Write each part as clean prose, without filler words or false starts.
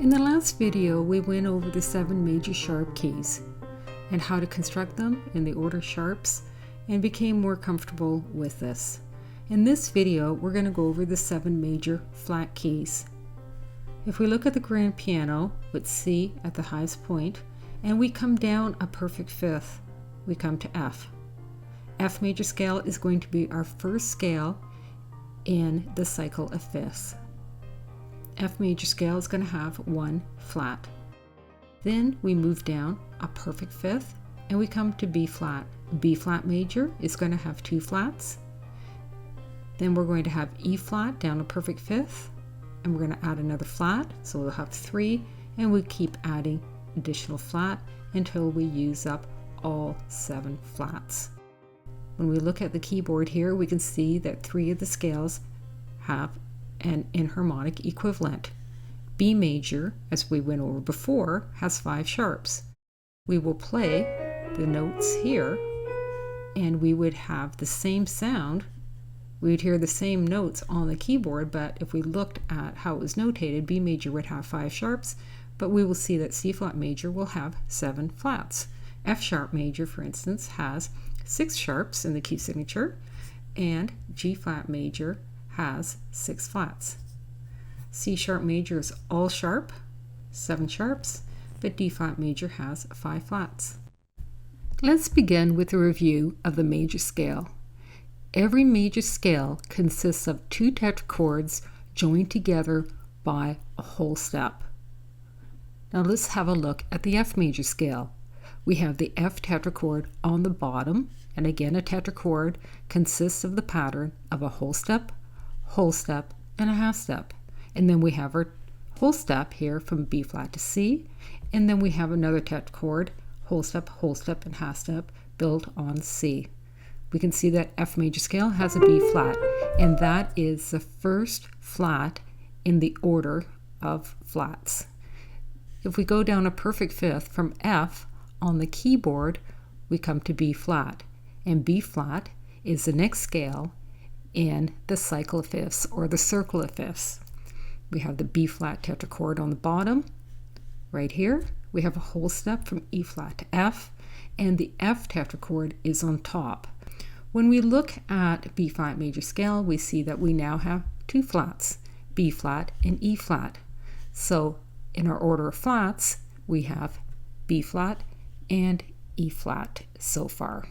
In the last video, we went over the 7 major sharp keys and how to construct them in the order sharps and became more comfortable with this. In this video, we're going to go over the 7 major flat keys. If we look at the grand piano with C at the highest point and we come down a perfect fifth, we come to F. F major scale is going to be our first scale in the cycle of fifths. F major scale is going to have 1 flat. Then we move down a perfect fifth and we come to B flat. B flat major is going to have 2 flats. Then we're going to have E flat down a perfect fifth and we're going to add another flat, so we'll have 3, and we keep adding additional flat until we use up all 7 flats. When we look at the keyboard here, we can see that 3 of the scales have an enharmonic equivalent. B major, as we went over before, has 5 sharps. We will play the notes here and we would have the same sound. We would hear the same notes on the keyboard, but if we looked at how it was notated, B major would have 5 sharps, but we will see that C flat major will have 7 flats. F sharp major, for instance, has 6 sharps in the key signature, and G flat major has 6 flats. C sharp major is all sharp, 7 sharps, but D flat major has 5 flats. Let's begin with a review of the major scale. Every major scale consists of 2 tetrachords joined together by a whole step. Now let's have a look at the F major scale. We have the F tetrachord on the bottom, and again a tetrachord consists of the pattern of a whole step, and a half step. And then we have our whole step here from B flat to C, and then we have another tetrachord, whole step, and half step built on C. We can see that F major scale has a B flat, and that is the first flat in the order of flats. If we go down a perfect fifth from F on the keyboard, we come to B flat, and B flat is the next scale in the cycle of fifths or the circle of fifths. We have the B flat tetrachord on the bottom right here. We have a whole step from E flat to F, and the F tetrachord is on top. When we look at B flat major scale, we see that we now have 2 flats, B flat and E flat. So in our order of flats, we have B flat and E flat so far.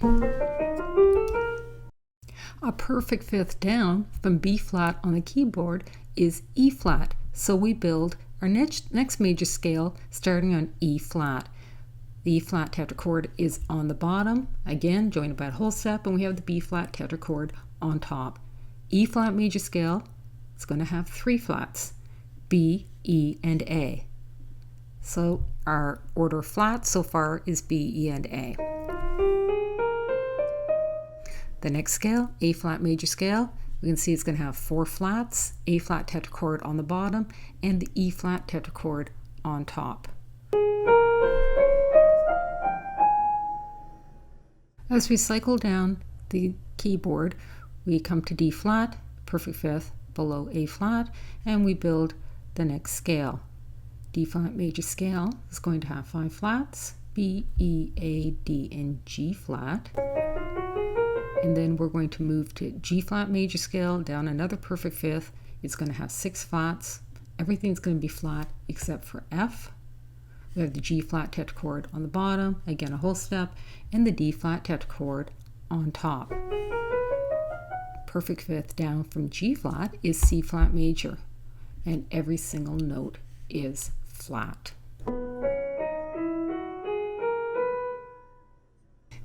A perfect fifth down from B flat on the keyboard is E flat, so we build our next major scale starting on E flat. The E flat tetrachord is on the bottom, again joined by a whole step, and we have the B flat tetrachord on top. E flat major scale is going to have 3 flats, B, E, and A. So our order of flats so far is B, E, and A. The next scale, A flat major scale, we can see it's going to have 4 flats, A flat tetrachord on the bottom, and the E flat tetrachord on top. As we cycle down the keyboard, we come to D flat, perfect fifth below A flat, and we build the next scale. D flat major scale is going to have 5 flats, B, E, A, D, and G flat. And then we're going to move to G flat major scale, down another perfect fifth. It's going to have 6 flats. Everything's going to be flat except for F. We have the G flat tetrachord on the bottom, again a whole step, and the D flat tetrachord on top. Perfect fifth down from G flat is C flat major, and every single note is flat.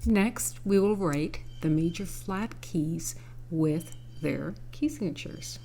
Next, we will write the major flat keys with their key signatures.